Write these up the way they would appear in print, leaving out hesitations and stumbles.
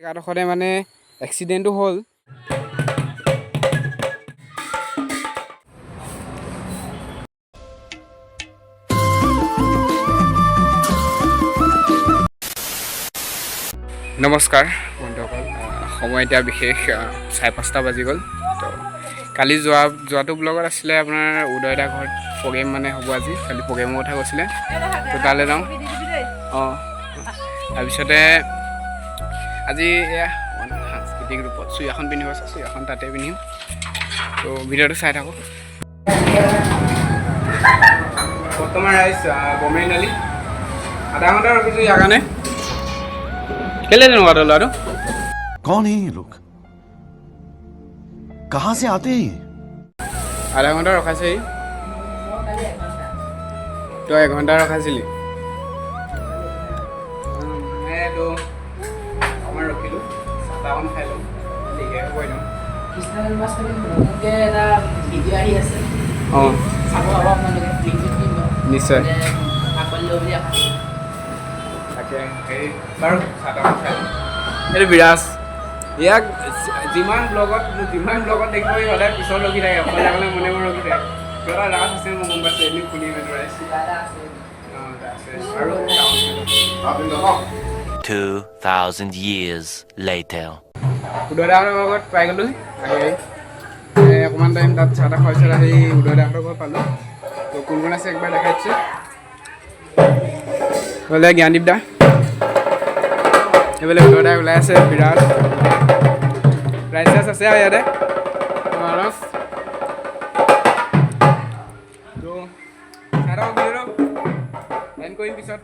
জেগাডোখৰতে মানে এক্সিডেণ্টটো হ'ল। নমস্কাৰ বন্ধুসকল, সময় এতিয়া বিশেষ 5:30 বাজি গ'ল। তো কালি যোৱাটো ব্লগত আছিলে আপোনাৰ উদয় দা ঘৰত প্ৰগ্ৰেম মানে হ'ব আজি, কালি প্ৰগ্ৰেমৰ কথা কৈছিলে, তো তালৈ যাওঁ। তাৰপিছতে আজি এয়া সাংস্কৃতিক ৰূপত চুই এখন পিন্ধিব আছে, চুই এখন তাতে পিন্ধিম। তো ভিডিঅ'টো চাই থাকোঁ। বৰ্তমান ৰাইজ বমেইন আলি আধা ঘণ্টা ৰখিছোঁ ইয়াৰ কাৰণে। কেলে তেনেকুৱা ল'ৰাটো? कौन है ये लोग? कहाँ से आते हैं? আধা ঘণ্টা ৰখাইছে। তই 1 ঘণ্টা ৰখাইছিলি? এইটো অকণমান ৰখিলোঁ, চাহ তাহখন খাই লওঁ, দেৰিকৈ কৈ লওঁ। নিশ্চয় তাকে হেৰি বাৰু চাহ তাহখন খাই লওঁ। এইটো বিৰাজ, ইয়াক যিমান ব্লগত দেখিব সদায় পিছত ৰখি থাকে, অকলে অকলে মনে মনে ৰখি থাকে। কিবা এটা ৰাজ আছে, মই গম পাইছোঁ। এদিন খুলি মেলি ৰাইজ আৰু 2,000 years later. উদয়দাহঁতৰ ঘৰত পাই গ'লোঁ। আহি অকণমান টাইম তাত চাহ তাহ খুৱাইছিল, আহি উদয়দাহঁতৰ ঘৰত পালোঁ। তো কোন কোন আছে একবাৰ দেখাই দিছোঁ। এইফালে জ্ঞানদীপ দা, এইফালে উদয়দা ওলাই আছে, বিৰাজ ৰাইজ চাইজ আছে আৰু ইয়াতে মানস। তো চাই থাকক ভিডিঅ'টো, এণ্ড কৰিম পিছত,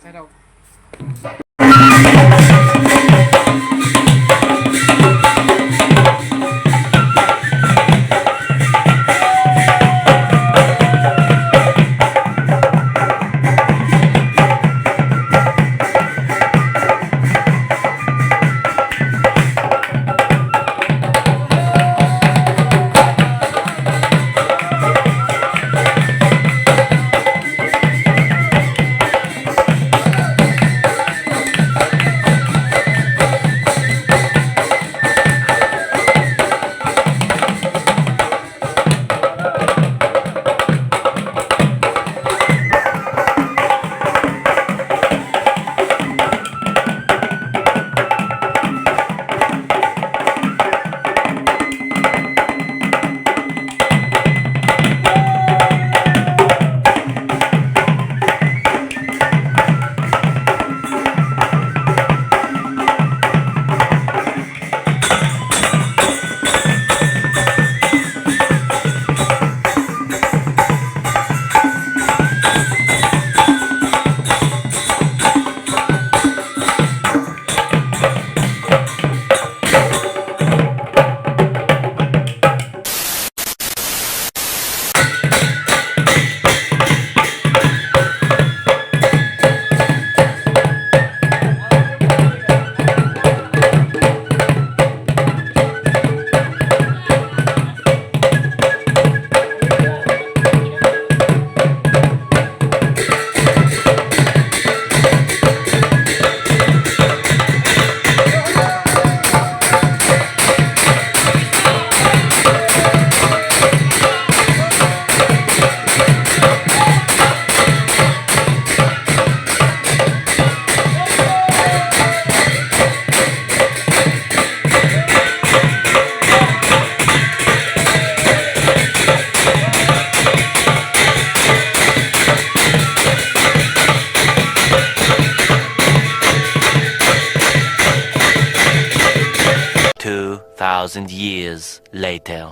চাই থাকক।2,000 years later.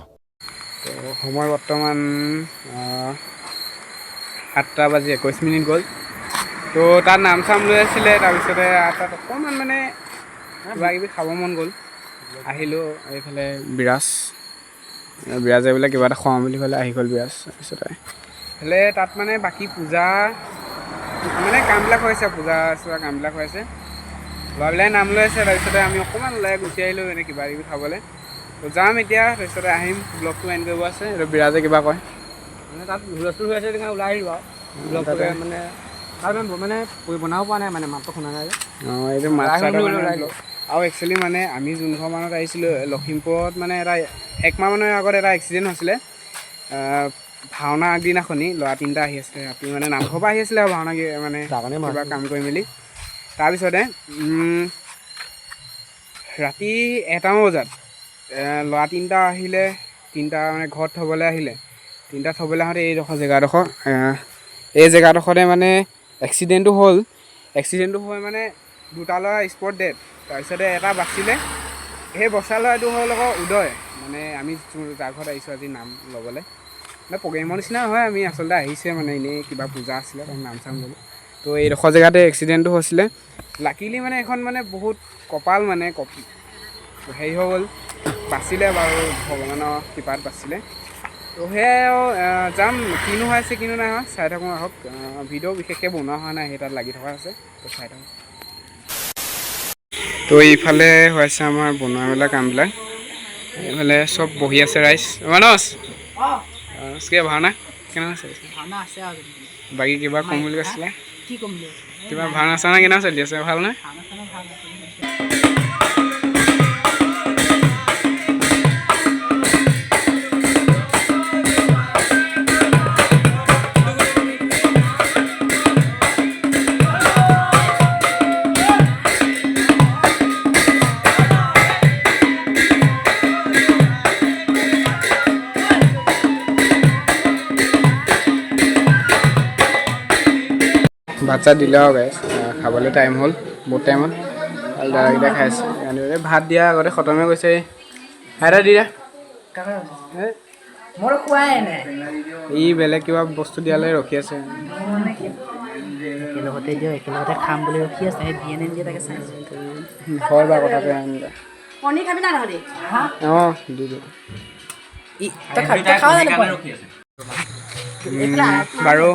তো সময় বৰ্তমান 7:21 গ'ল। তো তাত নাম চাম লৈ আছিলে, তাৰপিছতে তাত অকণমান মানে কিবা কিবি খাব মন গ'ল, আহিলোঁ। এইফালে বিৰাজে বোলে কিবা এটা খুৱাওঁ বুলি ক'লে, আহি গ'ল বিৰাজ। তাৰপিছতে এইফালে তাত মানে বাকী পূজা মানে কামবিলাক হৈছে, পূজা চোৱা কামবিলাক হৈছে, ল'ৰাবিলাকে নাম লৈ আছে। তাৰপিছতে আমি অকণমান ওলাই গুচি আহিলোঁ এনেই কিবা কিবি খাবলৈ। তো যাম এতিয়া, তাৰপিছতে আহিম, ব্লগটো এণ্ড কৰিব আছে। এইটো বিৰাজে কিবা কয় মানে তাত হুলস্থুল হৈ আছে, ওলাই আহিলোঁ আৰু ব্লগটোকে মানে তাত মানে বনাব পৰা নাই, মানে মাতটো শুনা নাই। অঁ, এইটো মাছ চাই আৰু একচুৱেলি মানে আমি যোনঘৰ মানত আহিছিলোঁ লখিমপুৰত মানে এটা 1 মাহ মানৰ আগত এটা এক্সিডেণ্ট হৈছিলে ভাওনা আগদিনাখনি ল'ৰা 3টা আহি আছিলে ৰাতি মানে নামঘৰৰ পৰা আহি আছিলে আৰু ভাওনা মানে কিবা কাম কৰি মেলি তাৰপিছতে ৰাতি 1টামান বজাত ল'ৰা 3টা আহিলে 3টা মানে ঘৰত থ'বলৈ আহিলে 3টা থ'বলৈ আহোঁতে এইডোখৰ জেগাডোখৰ এই জেগাডোখৰতে মানে এক্সিডেণ্টটো হ'ল হৈ মানে 2টা ল'ৰা স্পট ডেড তাৰপিছতে এটা বাচিলে সেই বচা ল'ৰাটো হ'ল আকৌ উদয় মানে আমি যাৰ ঘৰত আহিছোঁ আজি নাম ল'বলৈ মানে প্ৰগ্ৰেমৰ নিচিনা হয় আমি আচলতে আহিছে মানে এনেই কিবা পূজা আছিলে তাত নাম চাম ল'লোঁ তো এইডোখৰ জেগাতে এক্সিডেণ্টটো হৈছিলে লাকিলি মানে এখন মানে বহুত কপাল মানে হেৰি হৈ গ'ল বাচিলে বাৰু ভগৱানৰ কৃপাত বাচিলে তো সেয়াই যাম কিনো হৈ আছে কিনো নাই হোৱা চাই থাকোঁ আহক ভিডিঅ' বিশেষকৈ বনোৱা হোৱা নাই সেই তাত লাগি থকা আছে তো চাই থাকোঁ তো এইফালে হৈ আছে আমাৰ বনোৱা মেলা কামবিলাক এইফালে চব বহি আছে ৰাইজ মানস কিবা ভাওনা কেনেকুৱা চলিছে বাকী কিবা ক'ম বুলি কৈছিলে কিবা ভাওনা চাওনা কেনেকুৱা চলি আছে ভাল নহয় ভাত চাত দিলে আৰু গাইছ খাবলৈ টাইম হ'ল বহুত টাইমত আৰু দাদাকেইটা খাই আছে ভাত দিয়া আগতে খতমে গৈছে এটা দি দে ই বেলেগ কিবা বস্তু দিয়ালৈ ৰখি আছে একেলগতে দিয়ক একেলগতে খাম বুলি ৰখি আছে দিয়ে নে দিয়ে তাকে চাইছোঁ হয় বাৰু কথাটো আনিলে পনীৰ খাবি না নহ'লে অঁ দি দিওঁ বাৰু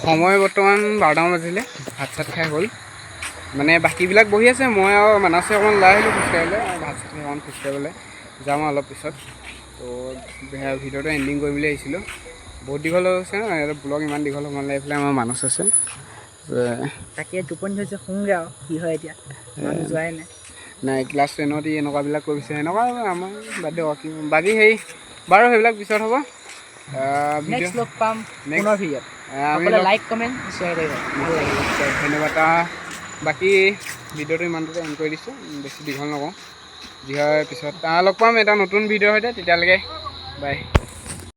সময় বৰ্তমান 12টামান বাজিলে ভাত চাত খাই হ'ল মানে বাকীবিলাক বহি আছে মই আৰু মানছে অকণমান ওলাই আহিলোঁ খোজকাঢ়িবলৈ ভাত চাত অকণমান খোজকাঢ়িবলৈ যাম অলপ পিছত তো ভিডিঅ'টো এণ্ডিং কৰিম বুলি আহিছিলোঁ বহুত দীঘল হৈছে ব্লগ ইমান দীঘল হ'ব নালাগে এইফালে আমাৰ মানছ আছে তাকে টোপনি হৈছে শুওঁগৈ আৰু কি হয় এতিয়া যোৱাই নাই ক্লাছ 10ত ই এনেকুৱাবিলাক কৰিছে এনেকুৱা আমাৰ বাদ দিয়ক বাকী হেৰি বাৰু সেইবিলাক পিছত হ'ব নেক্সট লগ পাম পুনৰ ভিডিঅ'ত আমি লাইক কমেণ্ট শ্বেয়াৰ কৰিব ভাল লাগিব ধন্যবাদ বাকী ভিডিঅ'টো ইমানটোতে এণ্ড কৰি দিছোঁ বেছি দীঘল নকওঁ যি হয় পিছত লগ পাম এটা নতুন ভিডিঅ'ৰ সৈতে তেতিয়ালৈকে বাই